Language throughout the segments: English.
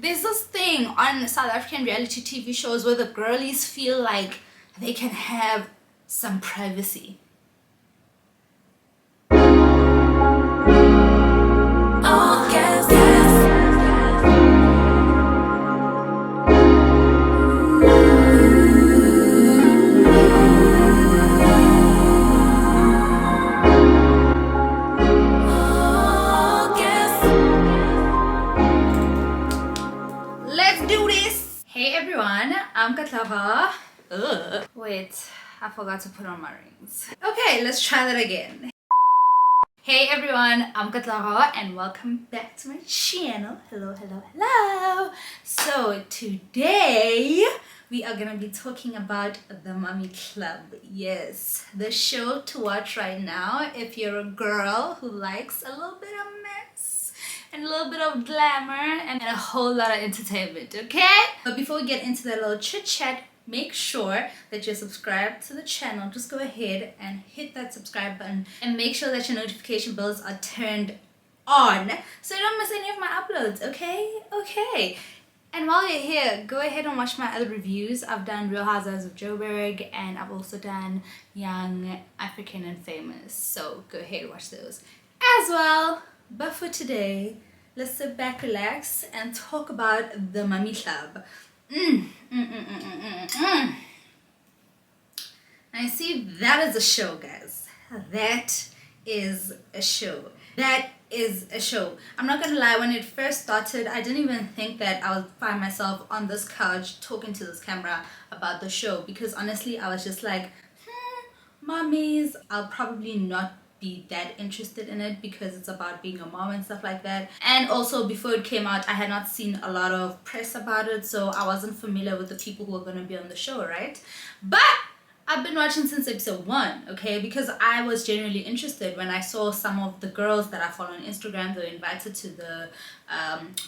There's this thing on South African reality TV shows where the girlies feel like they can have some privacy. Oh, yes, I'm Katlava. Wait, I forgot to put on my rings. Okay, let's try that again. Hey everyone, I'm Katlava and welcome back to my channel. Hello. So today we are gonna be talking about the Mommy Club. Yes, the show to watch right now if you're a girl who likes a little bit of mess and a little bit of glamour and a whole lot of entertainment, okay? But before we get into that little chit chat, make sure that you're subscribed to the channel. Just go ahead and hit that subscribe button and make sure that your notification bells are turned on so you don't miss any of my uploads, okay? And while you're here, go ahead and watch my other reviews. I've done Real Housewives of Joburg and I've also done Young, African and Famous, so go ahead and watch those as well. But for today, let's sit back, relax, and talk about the Mommy Club. I see that is a show, guys. That is a show. I'm not gonna lie, when it first started, I didn't even think that I would find myself on this couch talking to this camera about the show, because honestly, I was just like, mommies, I'll probably not be that interested in it because it's about being a mom and stuff like that. And also, before it came out, I had not seen a lot of press about it, so I wasn't familiar with the people who were going to be on the show, right? But I've been watching since episode 1, okay, because I was genuinely interested when I saw some of the girls that I follow on Instagram. They were invited to the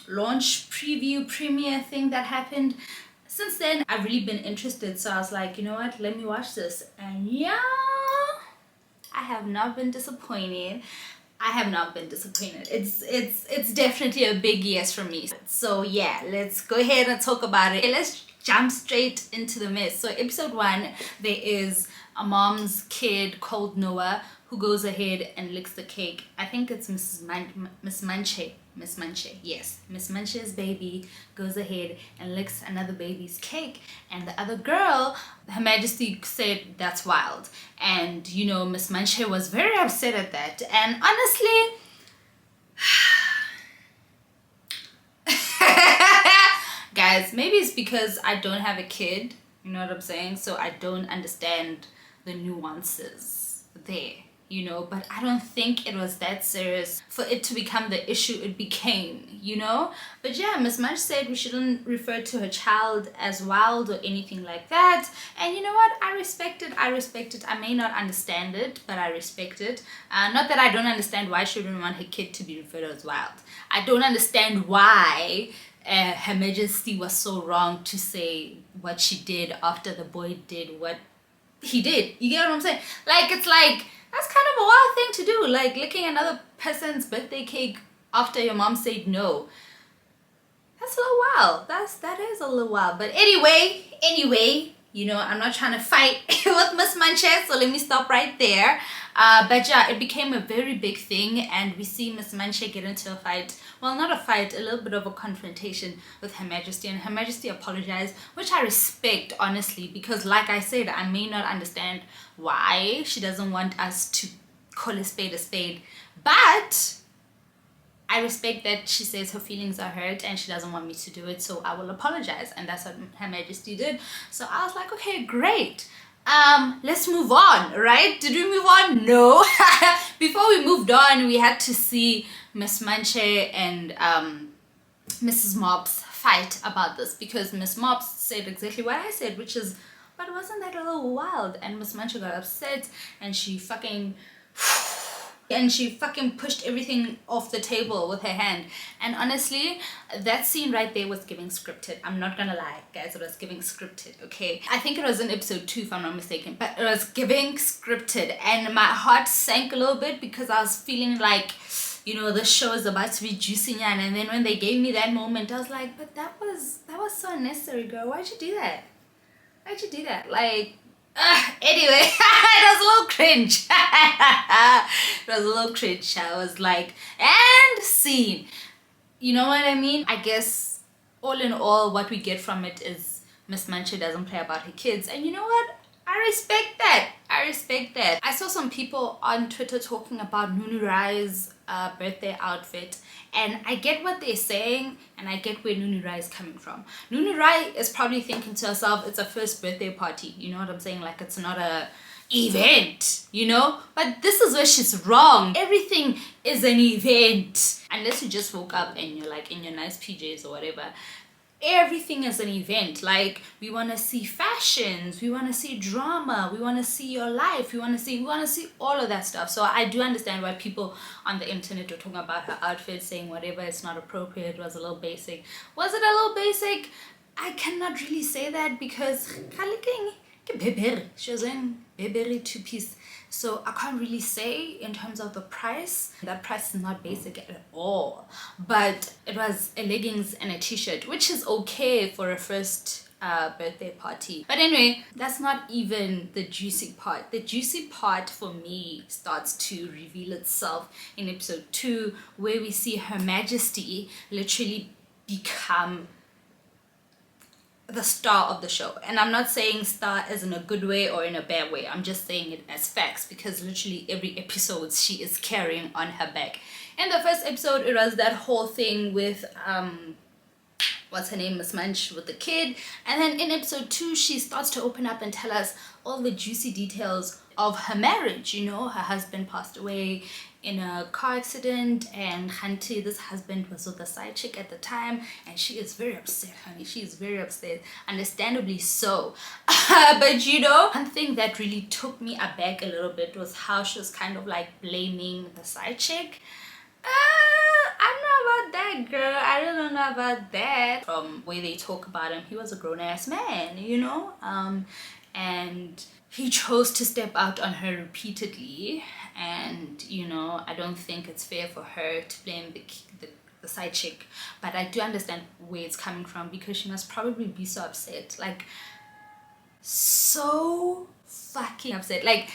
launch preview premiere thing that happened. Since then, I've really been interested, so I was like, you know what, let me watch this. And yeah, I have not been disappointed. It's definitely a big yes from me. So yeah, let's go ahead and talk about it. Let's jump straight into the mess. So episode 1, there is a mom's kid called Noah who goes ahead and licks the cake. I think it's Miss Munche. Yes, Miss Munche's baby goes ahead and licks another baby's cake, and the other girl, Her Majesty, said that's wild. And you know, Miss Munche was very upset at that. And honestly, guys, maybe it's because I don't have a kid, you know what I'm saying? So I don't understand the nuances there, you know, but I don't think it was that serious for it to become the issue it became, you know? But yeah, Miss Munch said we shouldn't refer to her child as wild or anything like that. And you know what? I respect it. I may not understand it, but I respect it. Not that I don't understand why she wouldn't want her kid to be referred to as wild. I don't understand why Her Majesty was so wrong to say what she did after the boy did what he did. You get what I'm saying? Like, it's like, that's kind of a wild thing to do, like licking another person's birthday cake after your mom said no. That's a little wild. That is a little wild. But anyway, you know, I'm not trying to fight with Miss Munche, so let me stop right there. But yeah, it became a very big thing, and we see Miss Munche get into a fight. Well, not a fight, a little bit of a confrontation with Her Majesty, and Her Majesty apologized, which I respect, honestly, because like I said, I may not understand why she doesn't want us to call a spade, but I respect that she says her feelings are hurt and she doesn't want me to do it, so I will apologize. And that's what Her Majesty did. So I was like, okay, great. Let's move on, right? Did we move on? No. Before we moved on, we had to see Miss Munche and Mrs. Mops fight about this, because Miss Mops said exactly what I said, which is, but wasn't that a little wild? And Miss Munche got upset and she fucking pushed everything off the table with her hand. And honestly, that scene right there was giving scripted. I'm not gonna lie, guys, it was giving scripted, okay? I think it was in episode 2, if I'm not mistaken, but it was giving scripted, and my heart sank a little bit because I was feeling like, the show is about to be juicy, and then when they gave me that moment, I was like, but that was so unnecessary, girl. Why'd you do that? Like, anyway, it was a little cringe. It was a little cringe. I was like, and scene. You know what I mean? I guess all in all, what we get from it is Miss Mancha doesn't play about her kids. And you know what? I respect that. I saw some people on Twitter talking about Nunu Rai's birthday outfit, and I get what they're saying, and I get where Nunu Rai is coming from. Nunu Rai is probably thinking to herself, it's a first birthday party. You know what I'm saying? Like, it's not a event, but this is where she's wrong. Everything is an event, unless you just woke up and you're like in your nice PJs or whatever. Everything is an event. Like, we want to see fashions, we want to see drama, we want to see your life, we want to see all of that stuff. So I do understand why people on the internet were talking about her outfit, saying whatever, it's not appropriate, it was a little basic. Was it a little basic? I cannot really say that, because she was in Beberi two-piece, so I can't really say in terms of the price. That price is not basic at all, but it was a leggings and a t-shirt, which is okay for a first birthday party. But anyway, that's not even the juicy part. The juicy part for me starts to reveal itself in episode 2, where we see Her Majesty literally become the star of the show. And I'm not saying star as in a good way or in a bad way, I'm just saying it as facts, because literally every episode she is carrying on her back. In the first episode, it was that whole thing with what's her name, Miss Munch, with the kid, and then in episode 2 she starts to open up and tell us all the juicy details of her marriage. Her husband passed away in a car accident, and Hanti, this husband, was with a side chick at the time, and she is very upset, honey. She is very upset, understandably so. But one thing that really took me aback a little bit was how she was kind of like blaming the side chick. I don't know about that, girl. I don't know about that. From where they talk about him, he was a grown-ass man, and he chose to step out on her repeatedly, and I don't think it's fair for her to blame the side chick. But I do understand where it's coming from, because she must probably be so upset, like so fucking upset. Like,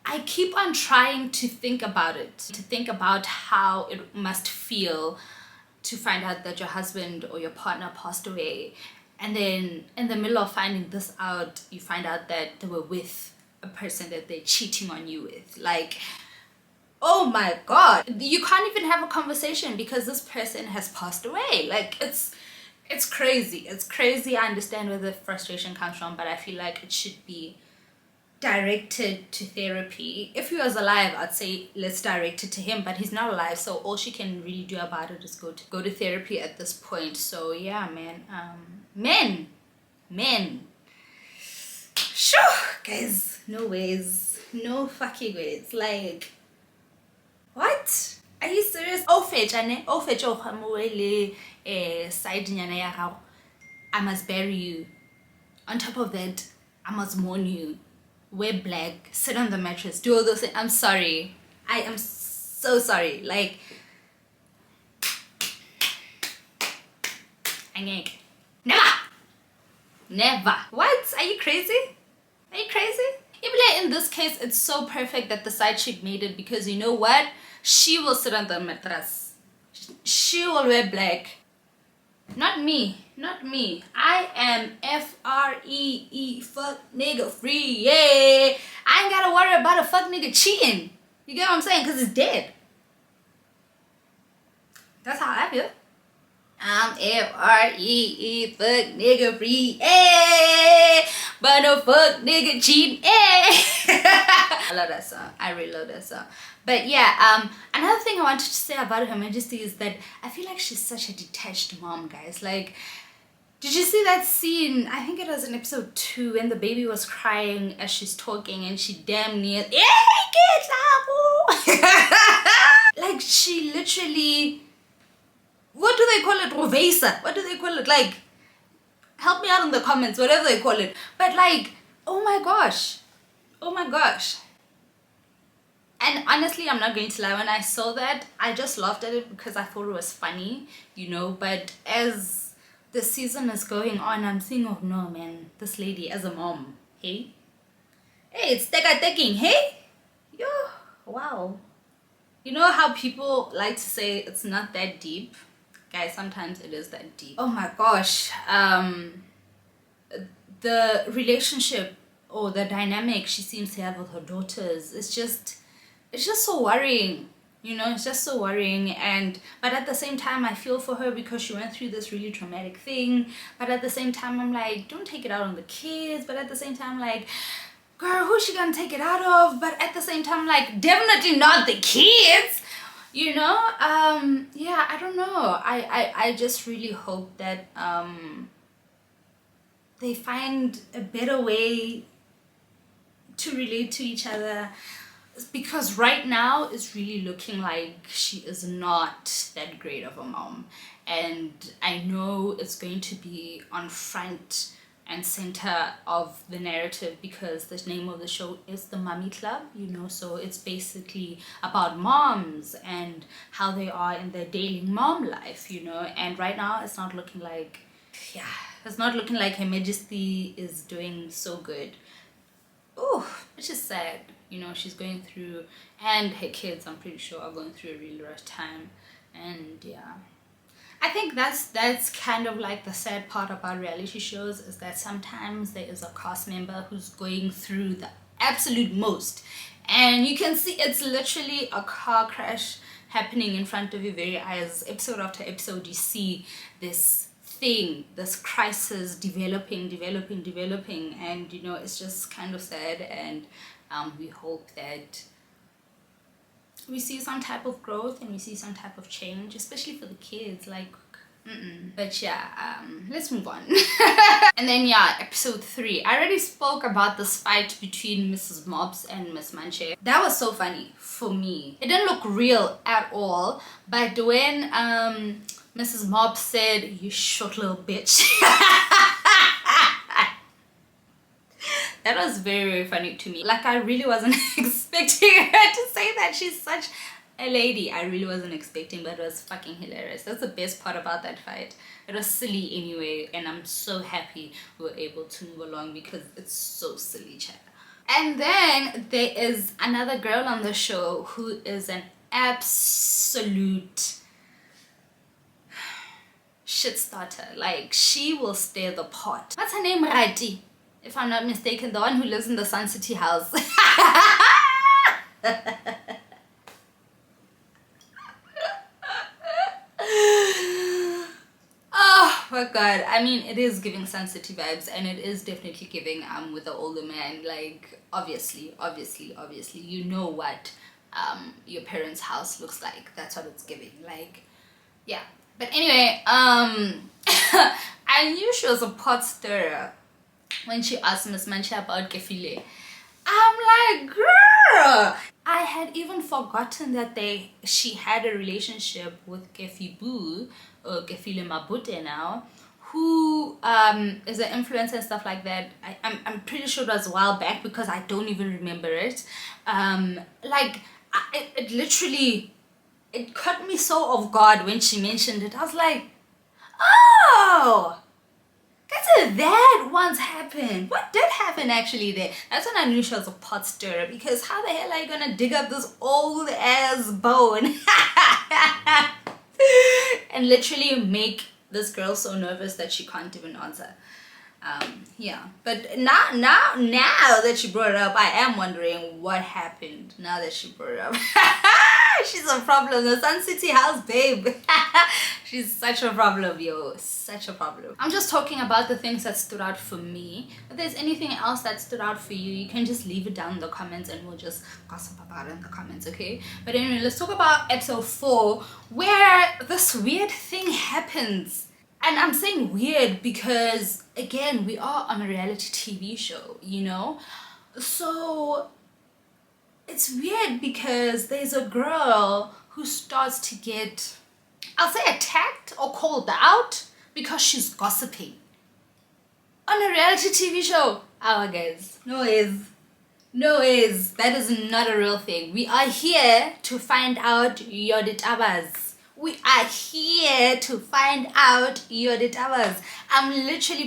I keep on trying to think about it, to think about how it must feel to find out that your husband or your partner passed away, and then in the middle of finding this out, you find out that they were with a person that they're cheating on you with. Like, oh my god, you can't even have a conversation because this person has passed away. Like, it's crazy. It's crazy. I understand where the frustration comes from, but I feel like it should be directed to therapy. If he was alive, I'd say let's direct it to him, but he's not alive, so all she can really do about it is go to therapy at this point. So yeah, man, men, sure, guys, no ways, no fucking ways. Like, what? Are you serious? Side nyana ya gago. I must bury you. On top of that, I must mourn you. Wear black, sit on the mattress, do all those things. I'm sorry. I am so sorry. Like, never. What? Are you crazy? Even in this case, it's so perfect that the side chick made it, because you know what? She will sit on the mattress. She will wear black. Not me. I am F-R-E-E, fuck nigga free, yeah. I ain't gotta worry about a fuck nigga cheating. You get what I'm saying? Because it's dead. That's how I feel. I'm F-R-E-E, fuck nigga free, yeah. But no fuck nigga cheating, yeah. I love that song. I really love that song. But yeah, another thing I wanted to say about Her Majesty is that I feel like she's such a detached mom, guys. Like, did you see that scene? I think it was in episode 2 when the baby was crying as she's talking, and she damn near like, she literally, what do they call it? Rovesa. What do they call it? Like, help me out in the comments, whatever they call it. But like, oh my gosh. And honestly, I'm not going to lie, when I saw that, I just laughed at it because I thought it was funny, you know. But as the season is going on, I'm thinking, oh no, man, this lady as a mom, hey? Hey, it's taking, hey? Yo, wow. You know how people like to say it's not that deep? Guys, sometimes it is that deep. Oh my gosh. The relationship or the dynamic she seems to have with her daughters, it's just so worrying. You know, it's just so worrying. But at the same time, I feel for her because she went through this really traumatic thing. But at the same time, I'm like, don't take it out on the kids. But at the same time, like, girl, who's she gonna take it out of? But at the same time, like, definitely not the kids, you know. Yeah, I don't know. I just really hope that they find a better way to relate to each other, because right now it's really looking like she is not that great of a mom. And I know it's going to be on front and center of the narrative because the name of the show is The Mummy Club, you know. So it's basically about moms and how they are in their daily mom life, you know. And right now it's not looking like, yeah, it's not looking like Her Majesty is doing so good. Oh, which is sad, you know. She's going through, and her kids, I'm pretty sure, are going through a really rough time. And yeah, I think that's kind of like the sad part about reality shows, is that sometimes there is a cast member who's going through the absolute most, and you can see it's literally a car crash happening in front of your very eyes. Episode after episode, you see this thing, this crisis developing, and you know, it's just kind of sad. And we hope that we see some type of growth and we see some type of change, especially for the kids, like but yeah, let's move on. And then yeah, episode 3, I already spoke about this fight between Mrs. Mobs and Miss Manche. That was so funny for me. It didn't look real at all, but when Mrs. Mobs said, "You short little bitch," that was very, very funny to me. Like, I really wasn't expecting her to say that. She's such a lady. I really wasn't expecting, but it was fucking hilarious. That's the best part about that fight. It was silly anyway, and I'm so happy we were able to move along because it's so silly, chat. And then there is another girl on the show who is an absolute shit starter. Like, she will stir the pot. What's her name, Rati? If I'm not mistaken, the one who lives in the Sun City house. Oh my god, I mean, it is giving Sun City vibes, and it is definitely giving with the older man. Like, obviously, you know what your parents' house looks like. That's what it's giving. Like, yeah. But anyway, I knew she was a pot stirrer when she asked Miss Manche about Gefile. I'm like, girl, I had even forgotten that she had a relationship with Gefi Boo, or Gefile Mabute now, who is an influencer and stuff like that. I'm pretty sure it was a while back because I don't even remember it. It literally, it caught me so off guard when she mentioned it. I was like, oh, that's that once happened. What did happen actually there? That's when I knew she was a pot stirrer, because how the hell are you gonna dig up this old ass bone and literally make this girl so nervous that she can't even answer? Yeah, but now that you brought it up, I am wondering what happened now that she brought it up. She's a problem. The Sun City house, babe. She's such a problem, yo. Such a problem. I'm just talking about the things that stood out for me. If there's anything else that stood out for you, you can just leave it down in the comments and we'll just gossip about it in the comments, okay? But anyway, let's talk about episode 4, where this weird thing happens. And I'm saying weird because, again, we are on a reality TV show, you know? So it's weird because there's a girl who starts to get, I'll say, attacked or called out because she's gossiping on a reality TV show. Our guys, no is. No is that is not a real thing. We are here to find out your ditabas. We are here to find out your ditabas.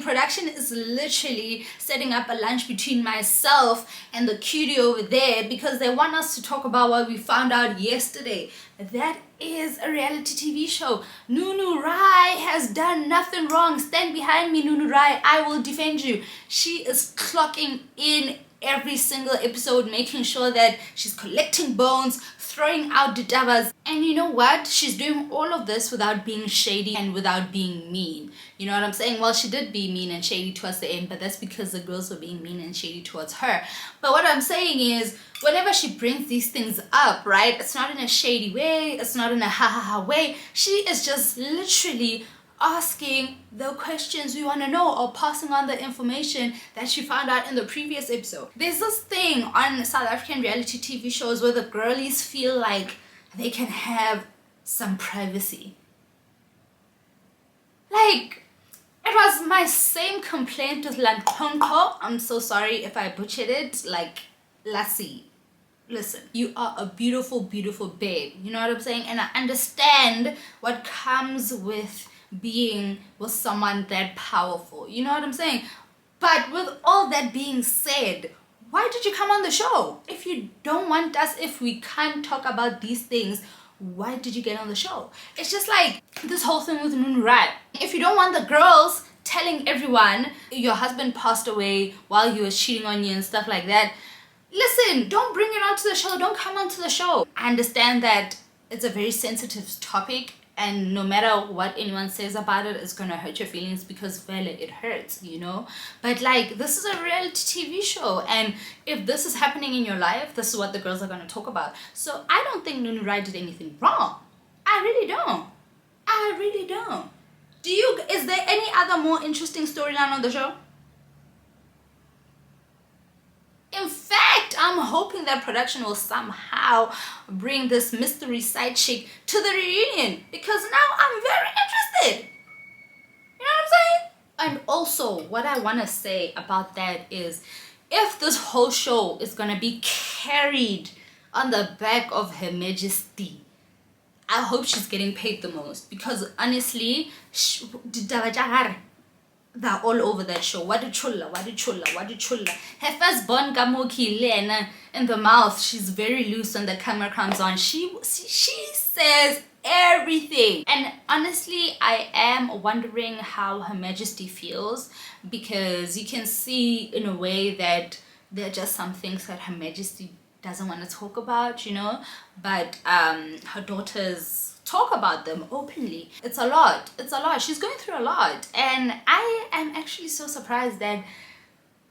Production is literally setting up a lunch between myself and the cutie over there because they want us to talk about what we found out yesterday. That is a reality TV show. Nunu Rai has done nothing wrong. Stand behind me, Nunu Rai. I will defend you. She is clocking in every single episode, making sure that she's collecting bones, throwing out dadavas. And you know what? She's doing all of this without being shady and without being mean. You know what I'm saying? Well, she did be mean and shady towards the end, but that's because the girls were being mean and shady towards her. But what I'm saying is, whenever she brings these things up, right, it's not in a shady way, it's not in a ha ha ha way. She is just literally asking the questions we want to know or passing on the information that she found out in the previous episode. There's this thing on South African reality TV shows where the girlies feel like they can have some privacy. Like, it was my same complaint with Lankonko. I'm so sorry if I butchered it. Like, Lassie, listen, you are a beautiful, beautiful babe. You know what I'm saying? And I understand what comes with being with someone that powerful. You know what I'm saying? But with all that being said, why did you come on the show? If you don't want us, if we can't talk about these things, why did you get on the show? It's just like this whole thing with Nunu Rai. If you don't want the girls telling everyone your husband passed away while he was cheating on you and stuff like that, listen, don't bring it onto the show. Don't come onto the show. I understand that it's a very sensitive topic, and no matter what anyone says about it, it's gonna hurt your feelings because, well, it hurts, you know? But like, this is a reality TV show, and if this is happening in your life, this is what the girls are gonna talk about. So I don't think Nunu Rai did anything wrong. I really don't. I really don't. Is there any other more interesting storyline on the show? In fact, I'm hoping that production will somehow bring this mystery side chick to the reunion because now I'm very interested. You know what I'm saying? And also, what I want to say about that is, if this whole show is going to be carried on the back of Her Majesty, I hope she's getting paid the most because honestly, they're all over that show. What a chulla, what a chulla, what a chulla. Her firstborn Kamuki Lena in the mouth, she's very loose when the camera comes on. She says everything. And honestly, I am wondering how Her Majesty feels because you can see in a way that there are just some things that Her Majesty doesn't want to talk about, you know, but her daughters talk about them openly. It's a lot. She's going through a lot, and I am actually so surprised that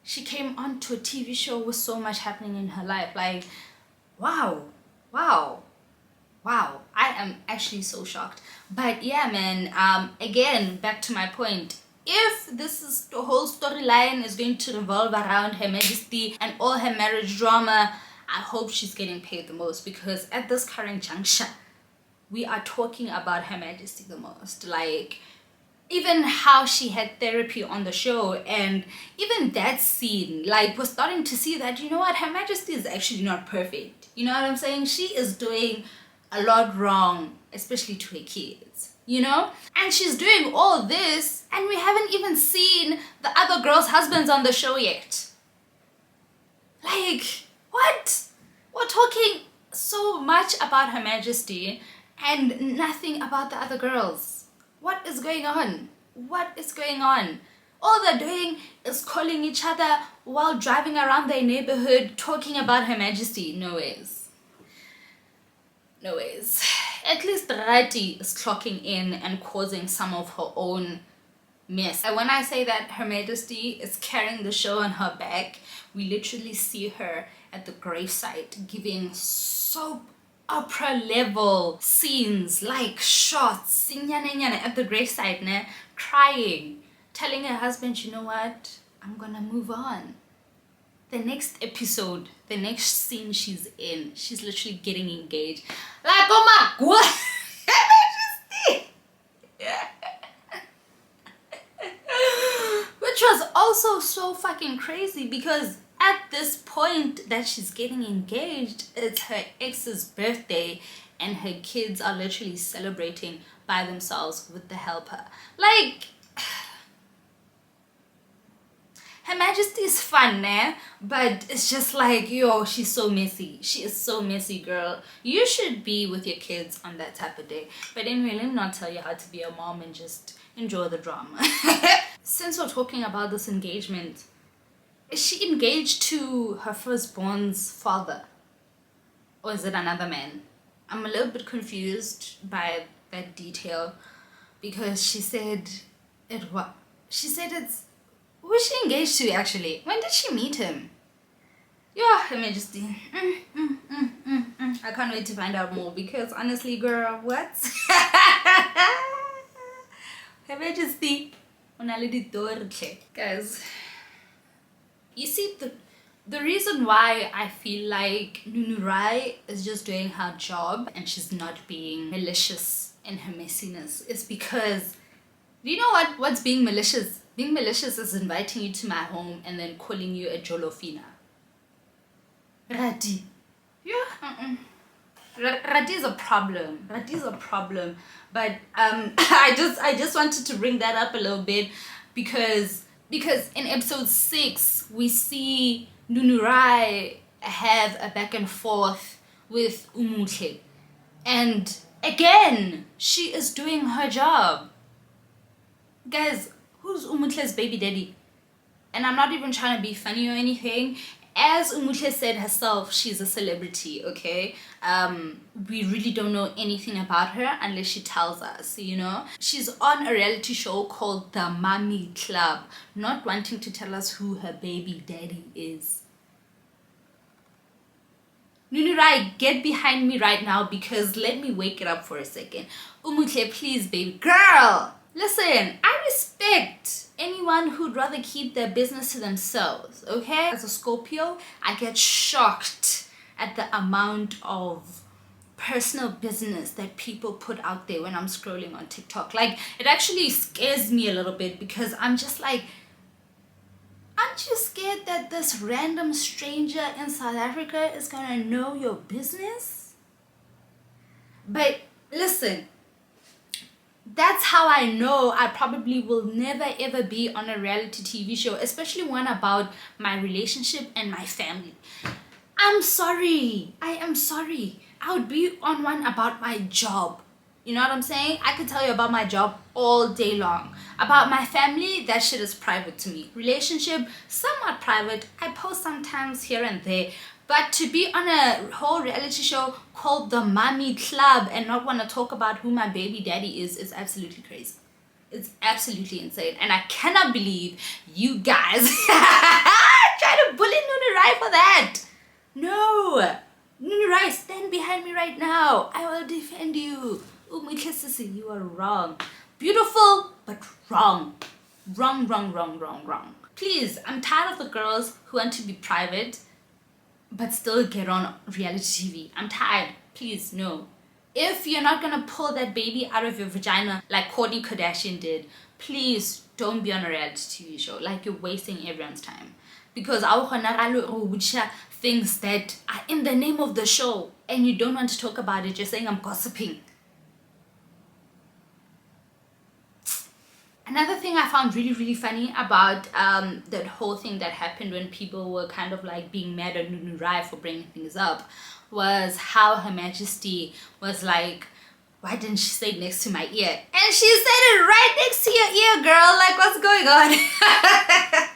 she came onto a TV show with so much happening in her life. Like, wow. I am actually so shocked. But yeah, man, again, back to my point. If the whole storyline is going to revolve around Her Majesty and all her marriage drama, I hope she's getting paid the most because at this current juncture, we are talking about Her Majesty the most. Like, even how she had therapy on the show, and even that scene, like, we're starting to see that, you know what, Her Majesty is actually not perfect. You know what I'm saying? She is doing a lot wrong, especially to her kids, you know? And she's doing all this, and we haven't even seen the other girls' husbands on the show yet. Like, what? We're talking so much about Her Majesty and nothing about the other girls. What is going on? What is going on? All they're doing is calling each other while driving around their neighborhood talking about Her Majesty. No ways. No ways. At least Rati is clocking in and causing some of her own mess. And when I say that Her Majesty is carrying the show on her back, we literally see her at the gravesite giving soap opera level scenes, like shots at the gravesite, ne? Crying, telling her husband, you know what, I'm gonna move on. The next episode, the next scene she's in, she's literally getting engaged. Like, oh my god, Majesty! Which was also so fucking crazy because at this point that she's getting engaged, it's her ex's birthday and her kids are literally celebrating by themselves with the helper. Like, Her Majesty is fun, eh? But it's just like, yo, she's so messy. She is so messy, girl. You should be with your kids on that type of day. But anyway, let me not tell you how to be a mom and just enjoy the drama. Since we're talking about this engagement, is she engaged to her firstborn's father? Or is it another man? I'm a little bit confused by that detail because she said it's... Who is she engaged to actually? When did she meet him? Yeah, Her Majesty. I can't wait to find out more because honestly, girl, what? Her Majesty. Guys, you see, the reason why I feel like Nunurai is just doing her job and she's not being malicious in her messiness is because, do you know what's being malicious? Being malicious is inviting you to my home and then calling you a jolofina. Rati. Yeah. Rati is a problem. Rati is a problem. But I just wanted to bring that up a little bit because in episode 6 we see Nunurai have a back and forth with Umuhle. And again, she is doing her job. Guys, who's Umutle's baby daddy? And I'm not even trying to be funny or anything. As Umutle said herself, she's a celebrity, okay? We really don't know anything about her unless she tells us, you know? She's on a reality show called The Mommy Club, not wanting to tell us who her baby daddy is. Nunurai, get behind me right now because let me wake it up for a second. Umutle, please, baby girl. Listen, I respect anyone who'd rather keep their business to themselves, okay? As a Scorpio, I get shocked at the amount of personal business that people put out there when I'm scrolling on TikTok. Like, it actually scares me a little bit because I'm just like, aren't you scared that this random stranger in South Africa is gonna know your business? But listen, that's how I know I probably will never ever be on a reality TV show, especially one about my relationship and my family. I'm sorry. I am sorry. I would be on one about my job. You know what I'm saying? I could tell you about my job all day long. About my family, that shit is private to me. Relationship, somewhat private. I post sometimes here and there. But to be on a whole reality show called The Mommy Club and not want to talk about who my baby daddy is absolutely crazy. It's absolutely insane. And I cannot believe you guys try to bully Nunurai for that. No. Nunurai, stand behind me right now. I will defend you. Umikesisi, you are wrong. Beautiful, but wrong. Wrong. Please, I'm tired of the girls who want to be private but still get on reality TV. I'm tired. Please, no. If you're not gonna pull that baby out of your vagina like Kourtney Kardashian did, please don't be on a reality TV show. Like, you're wasting everyone's time. Because things that are in the name of the show and you don't want to talk about it, you're saying I'm gossiping. Another thing I found really funny about that whole thing that happened when people were kind of like being mad at Nunurai for bringing things up was how Her Majesty was like, why didn't she say next to my ear? And she said it right next to your ear, girl. Like, what's going on?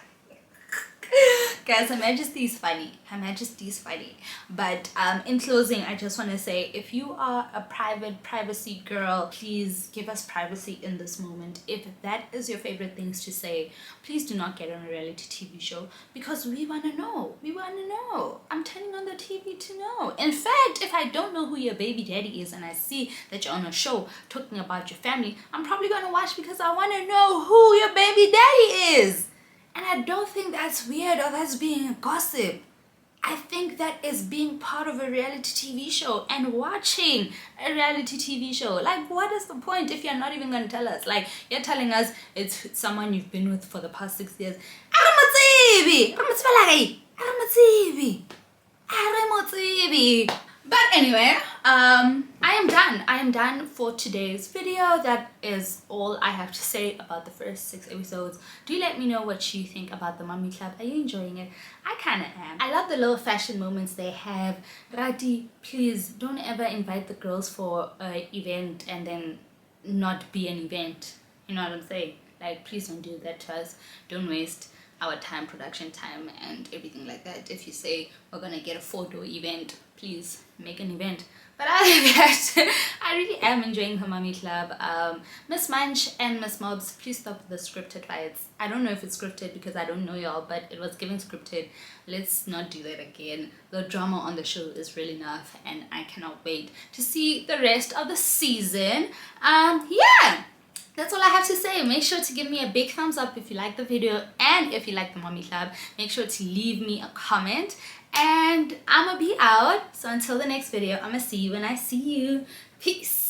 Guys, Her Majesty is funny. Her Majesty is funny. But in closing, I just want to say, if you are a privacy girl, please give us privacy in this moment. If that is your favorite things to say, please do not get on a reality TV show because we want to know. We want to know. I'm turning on the TV to know. In fact, if I don't know who your baby daddy is and I see that you're on a show talking about your family, I'm probably going to watch because I want to know who your baby daddy is. And I don't think that's weird or that's being a gossip. I think that is being part of a reality TV show and watching a reality TV show. Like, what is the point if you're not even going to tell us? Like, you're telling us it's someone you've been with for the past 6 years. Motsibi. But anyway, I am done. I am done for today's video. That is all I have to say about the first 6 episodes. Do let me know what you think about the Mommy Club. Are you enjoying it? I kind of am. I love the little fashion moments they have. Rati, please don't ever invite the girls for an event and then not be an event. You know what I'm saying? Like, please don't do that to us. Don't waste our time, production time and everything like that. If you say we're gonna get a photo event, please make an event. But other than that, I really am enjoying the Mommy Club. Miss Munch and Miss Mobs, please stop with the scripted fights. I don't know if it's scripted because I don't know y'all, but it was given scripted. Let's not do that again. The drama on the show is real enough and I cannot wait to see the rest of the season. Yeah, that's all I have to say. Make sure to give me a big thumbs up if you like the video, and if you like the Mommy Club, make sure to leave me a comment. And I'ma be out. So until the next video, I'ma see you when I see you. Peace.